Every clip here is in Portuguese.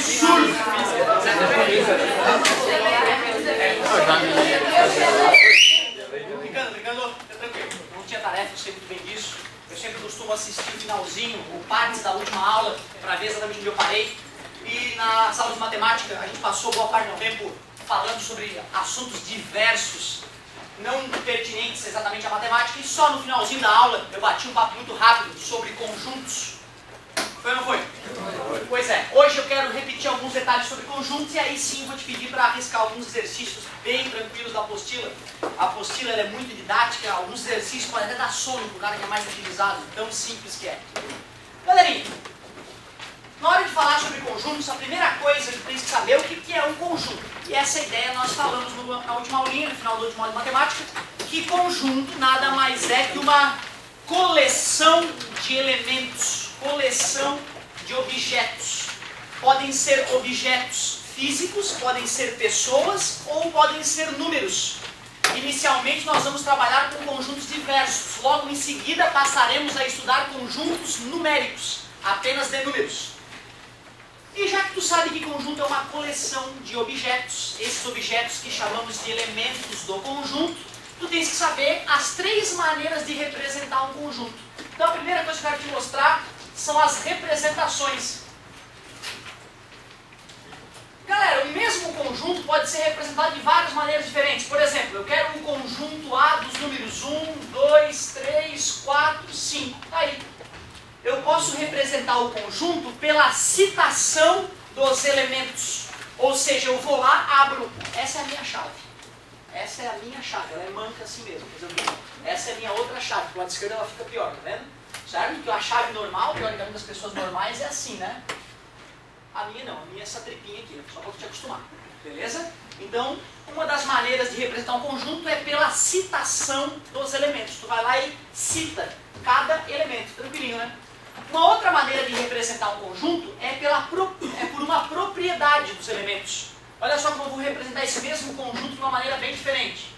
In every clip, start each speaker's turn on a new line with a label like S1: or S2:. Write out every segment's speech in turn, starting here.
S1: absurdo! Brincando, fica tranquilo. Não tinha tarefa, eu sei muito bem disso. Eu sempre costumo assistir o finalzinho, o partes da última aula, para ver exatamente onde eu parei. E na sala de matemática, a gente passou boa parte do tempo falando sobre assuntos diversos, não pertinentes exatamente à matemática, e só no finalzinho da aula eu bati um papo muito rápido sobre conjuntos. Foi ou não foi? Foi. Pois é, hoje eu quero repetir alguns detalhes sobre conjuntos e aí sim vou te pedir para arriscar alguns exercícios bem tranquilos da apostila. A apostila ela é muito didática, alguns exercícios podem até dar sono para o cara que é mais utilizado, tão simples que é. Galerinha, na hora de falar sobre conjuntos, a primeira coisa que tem que saber é o que é um conjunto. E essa ideia nós falamos na última aulinha, no final da última aula de matemática, que conjunto nada mais é que uma coleção de elementos, coleção de objetos. Podem ser objetos físicos, podem ser pessoas ou podem ser números. Inicialmente nós vamos trabalhar com conjuntos diversos. Logo em seguida passaremos a estudar conjuntos numéricos, apenas de números. E já que tu sabe que conjunto é uma coleção de objetos, esses objetos que chamamos de elementos do conjunto, tu tens que saber as 3 maneiras de representar um conjunto. Então a primeira coisa que eu quero te mostrar são as representações. Galera, o mesmo conjunto pode ser representado de várias maneiras diferentes. Por exemplo, eu quero um conjunto A dos números 1, 2, 3, 4, 5. Tá aí. Eu posso representar o conjunto pela citação dos elementos. Ou seja, eu vou lá, abro. Essa é a minha chave. Essa é a minha chave. Ela é manca assim mesmo. Essa é a minha outra chave. Do lado esquerdo ela fica pior, tá vendo? Certo? Porque a chave normal, teoricamente das pessoas normais, é assim, né? A minha não. A minha é essa tripinha aqui. Só para te acostumar. Beleza? Então, uma das maneiras de representar um conjunto é pela citação dos elementos. Tu vai lá e cita cada elemento. Tranquilinho, né? Uma outra maneira de representar um conjunto é por uma propriedade dos elementos. Olha só como eu vou representar esse mesmo conjunto de uma maneira bem diferente.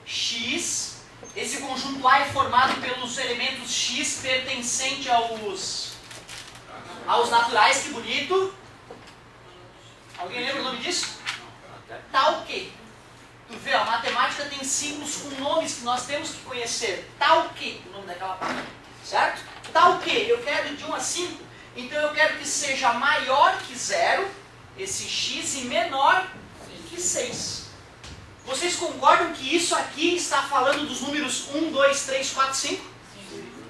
S1: X, esse conjunto A é formado pelos elementos X pertencente aos naturais, que bonito. Alguém lembra o nome disso? Tal que. Tu vê, a matemática tem símbolos com nomes que nós temos que conhecer. Tal que, o nome daquela parte. Certo? Tal que, eu quero de 1 a 5, então eu quero que seja maior que 0, esse x, e menor que 6. Vocês concordam que isso aqui está falando dos números 1, 2, 3, 4, 5?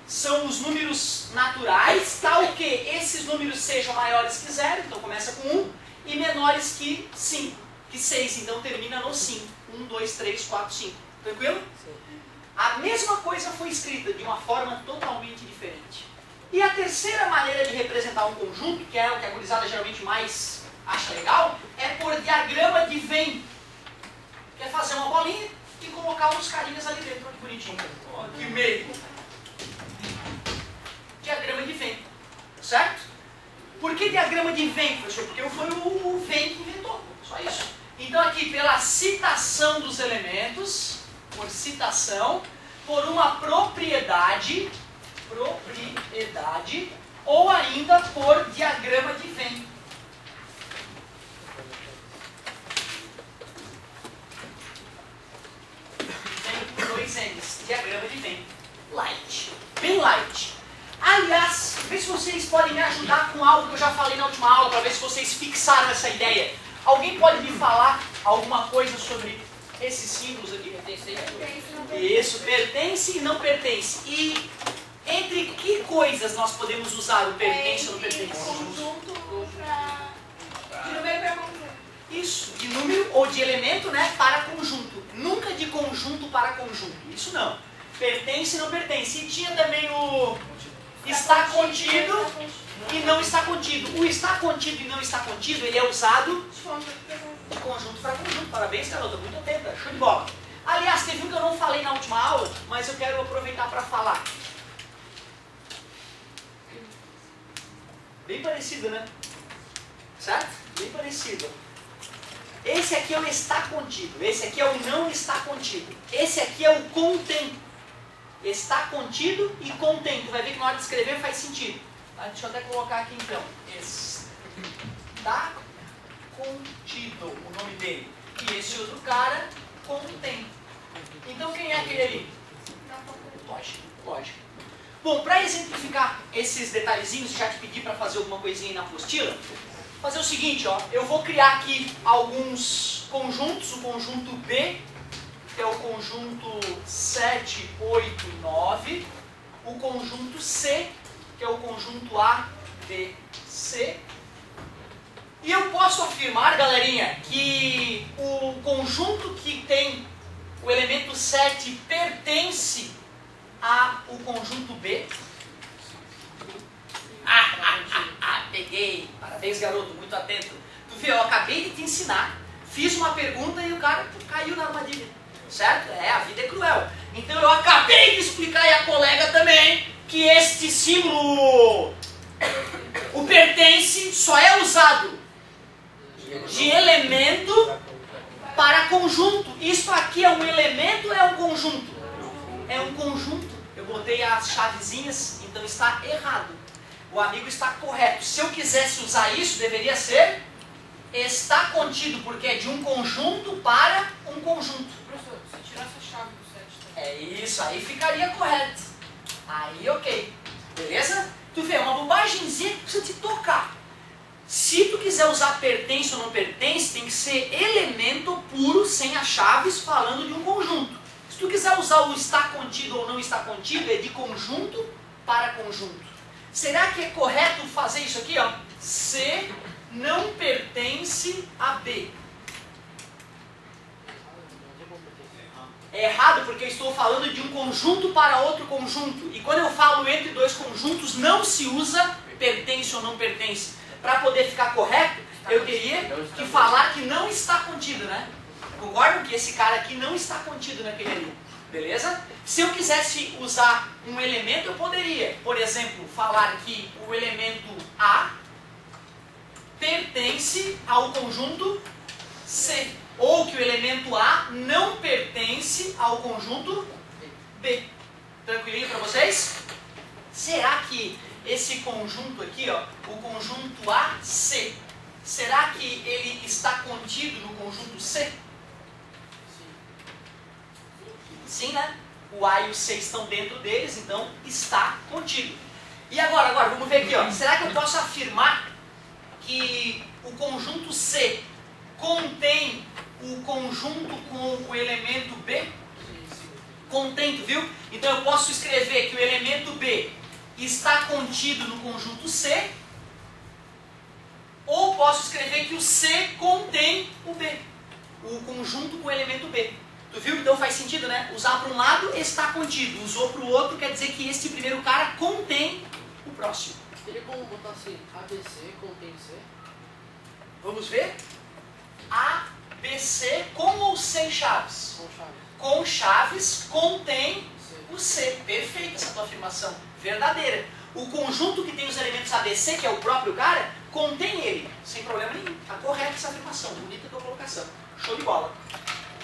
S1: São os números naturais, tal que esses números sejam maiores que 0, então começa com 1, e menores que 5, que 6, então termina no 5. 1, 2, 3, 4, 5. Tranquilo? Sim. A mesma coisa foi escrita de uma forma totalmente diferente. E a terceira maneira de representar um conjunto, que é o que a gurizada geralmente mais acha legal, é por diagrama de Venn. Que é fazer uma bolinha e colocar uns carinhas ali dentro, olha que bonitinho. Aqui meio. Diagrama de Venn. Certo? Por que diagrama de Venn, professor? Porque foi o Venn que inventou. Só isso. Então aqui, pela citação dos elementos, por citação, por uma propriedade, ou ainda por diagrama de Venn. Venn por 2 N's, diagrama de Venn. Light, bem light. Aliás, vê se vocês podem me ajudar com algo que eu já falei na última aula, para ver se vocês fixaram essa ideia. Alguém pode me falar alguma coisa sobre esses símbolos aqui? Isso, pertence e não pertence. E entre que coisas nós podemos usar o pertence ou não pertence?
S2: Conjunto de número para conjunto.
S1: Isso, de número ou de elemento, né, para conjunto. Nunca de conjunto para conjunto. Isso não. Pertence e não pertence. E tinha também o está contido e não está contido. O está contido e não está contido, ele é usado de conjunto para conjunto. Parabéns, garota, muito atenta, show de bola. Aliás, teve um que eu não falei na última aula, mas eu quero aproveitar para falar. Bem parecido, né? Certo? Bem parecido. Esse aqui é o está contido, esse aqui é o não está contido. Esse aqui é o contém. Está contido e contém. Tu vai ver que na hora de escrever faz sentido. Deixa eu até colocar aqui então. contém. Então quem é aquele ali? Lógico, lógico. Bom, para exemplificar esses detalhezinhos, já te pedi para fazer alguma coisinha aí na apostila, vou fazer o seguinte, ó, eu vou criar aqui alguns conjuntos, o conjunto B, que é o conjunto 7, 8, 9, o conjunto C, que é o conjunto A, B, C. E eu posso afirmar, galerinha, que o conjunto que tem o elemento 7 pertence ao conjunto B. Peguei. Parabéns, garoto, muito atento. Tu vê, eu acabei de te ensinar, fiz uma pergunta e o cara caiu na armadilha. Certo? A vida é cruel. Então eu acabei de explicar, e a colega também, que este símbolo, o pertence, só é usado de elemento para conjunto. Isso aqui é um elemento ou é um conjunto? É um conjunto. Eu botei as chavezinhas, então está errado. O amigo está correto. Se eu quisesse usar isso, deveria ser está contido, porque é de um conjunto para um conjunto.
S3: Professor, se tirasse a chave do 7 também.
S1: É isso, aí ficaria correto. Aí ok. Beleza? Tu vê, uma bobagemzinha que precisa te tocar. Se tu quiser usar pertence ou não pertence, tem que ser elemento puro, sem as chaves, falando de um conjunto. Se tu quiser usar o está contido ou não está contido, é de conjunto para conjunto. Será que é correto fazer isso aqui, ó? C não pertence a B. É errado porque eu estou falando de um conjunto para outro conjunto. E quando eu falo entre dois conjuntos, não se usa pertence ou não pertence. Para poder ficar correto, eu teria que falar que não está contido, né? Concordam que esse cara aqui não está contido naquele ali? Beleza? Se eu quisesse usar um elemento, eu poderia, por exemplo, falar que o elemento A pertence ao conjunto C. Ou que o elemento A não pertence ao conjunto B. Tranquilinho para vocês? Será que esse conjunto aqui, ó, o conjunto AC, será que ele está contido no conjunto C? Sim, né? O A e o C estão dentro deles, então está contido. E agora, vamos ver aqui, ó. Será que eu posso afirmar que o conjunto C contém o conjunto com o elemento B? Contém, tu viu? Então eu posso escrever que o elemento B está contido no conjunto C, ou posso escrever que o C contém o B, o conjunto com o elemento B. Tu viu? Então faz sentido, né? Usar para um lado está contido, usou para o outro quer dizer que este primeiro cara contém o próximo.
S3: Teria como botar assim, ABC contém C?
S1: Vamos ver? A, B, C com ou sem chaves?
S3: Com chave.
S1: Com chaves contém
S3: C.
S1: o C. Perfeita essa tua afirmação. Verdadeira. O conjunto que tem os elementos ABC, que é o próprio cara, contém ele. Sem problema nenhum. Está correta essa afirmação. Bonita a tua colocação. Show de bola.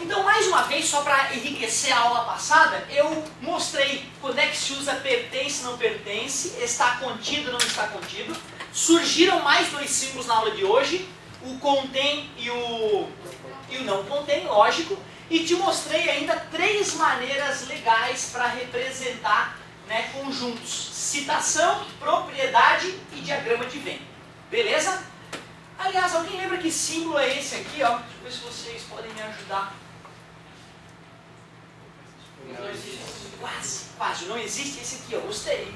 S1: Então, mais uma vez, só para enriquecer a aula passada, eu mostrei quando é que se usa pertence, não pertence, está contido, não está contido. Surgiram mais dois símbolos na aula de hoje, o contém e o não contém, lógico. E te mostrei ainda 3 maneiras legais para representar, né, conjuntos. Citação, propriedade e diagrama de Venn. Beleza? Aliás, alguém lembra que símbolo é esse aqui? Ó? Deixa eu ver se vocês podem me ajudar. Quase. Não existe esse aqui, ó. Gostei.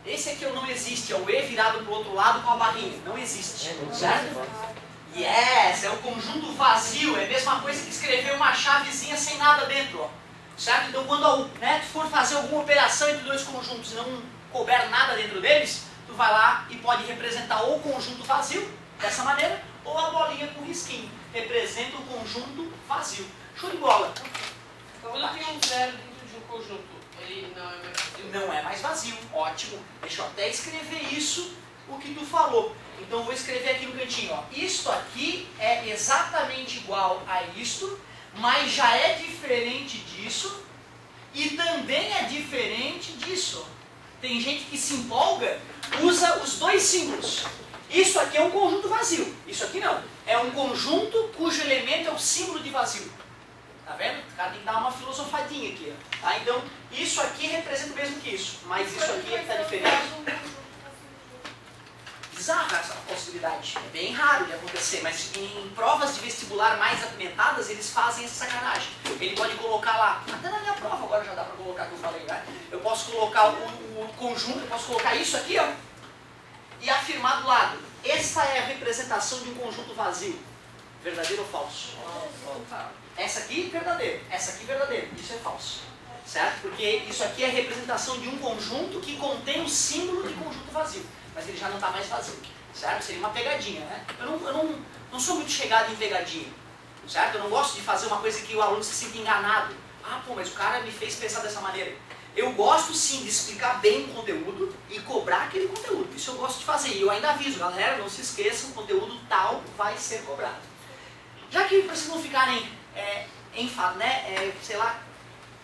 S1: Esse aqui não existe, é o E virado para o outro lado com a barrinha. Não existe, certo? Yes, é o conjunto vazio, é a mesma coisa que escrever uma chavezinha sem nada dentro, ó. Certo? Então quando, né, tu for fazer alguma operação entre dois conjuntos e não couber nada dentro deles, tu vai lá e pode representar ou o conjunto vazio, dessa maneira, ou a bolinha com risquinho. Representa o conjunto vazio. Show de bola.
S3: Quando eu tenho um zero dentro de um conjunto, ele não é mais vazio?
S1: Não é mais vazio. Ótimo. Deixa eu até escrever isso, o que tu falou. Então eu vou escrever aqui no cantinho, ó. Isto aqui é exatamente igual a isto, mas já é diferente disso e também é diferente disso. Tem gente que se empolga, usa os dois símbolos. Isso aqui aqui é um conjunto vazio. Isso aqui não. É um conjunto cujo elemento é o símbolo de vazio. Tá vendo? O cara tem que dar uma filosofadinha aqui. Ó. Tá? Então, isso aqui representa o mesmo que isso. Mas isso aqui é que está diferente. Bizarra essa possibilidade. É bem raro de acontecer, mas em provas de vestibular mais apimentadas, eles fazem essa sacanagem. Ele pode colocar lá, até na minha prova agora já dá para colocar, que eu falei, né? Eu posso colocar o conjunto, eu posso colocar isso aqui, ó, e afirmar do lado. Essa é a representação de um conjunto vazio. Verdadeiro ou falso? Essa aqui, verdadeiro. Essa aqui, verdadeiro. Isso é falso. Certo? Porque isso aqui é a representação de um conjunto que contém o símbolo de conjunto vazio. Mas ele já não está mais vazio, certo? Seria uma pegadinha, né? Eu não sou muito chegado em pegadinha, certo? Eu não gosto de fazer uma coisa que o aluno se sinta enganado. Ah, pô, mas o cara me fez pensar dessa maneira. Eu gosto sim de explicar bem o conteúdo e cobrar aquele conteúdo. Isso eu gosto de fazer. E eu ainda aviso, galera, não se esqueçam, o conteúdo tal vai ser cobrado. Já que vocês não ficarem, sei lá,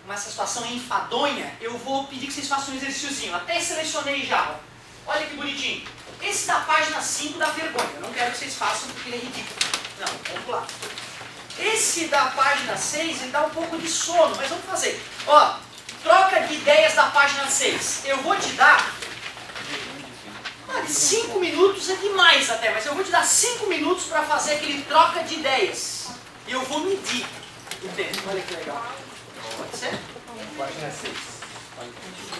S1: nessa situação enfadonha, eu vou pedir que vocês façam um exercíciozinho. Até selecionei já, ó. Olha que bonitinho. Esse da página 5 dá vergonha. Eu não quero que vocês façam porque ele é ridículo. Não, vamos lá. Esse da página 6, ele dá um pouco de sono, mas vamos fazer. Ó, troca de ideias da página 6. Eu vou te dar... 5 minutos é demais até, mas eu vou te dar 5 minutos para fazer aquele troca de ideias. E eu vou medir o tempo. Olha que legal. Pode ser?
S4: Página 6.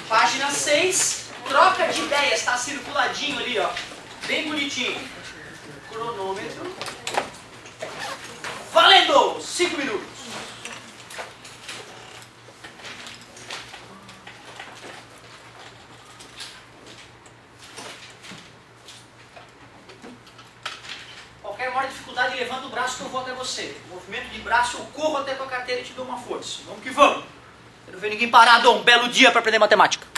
S1: Página 6, troca de ideias, está circuladinho ali, ó, bem bonitinho. Cronômetro. Valendo! 5 minutos. Qualquer maior dificuldade, levanta o braço que eu vou até você. Movimento de braço, eu corro até a tua carteira e te dou uma força. Vamos que vamos. Eu não vejo ninguém parado, um belo dia para aprender matemática.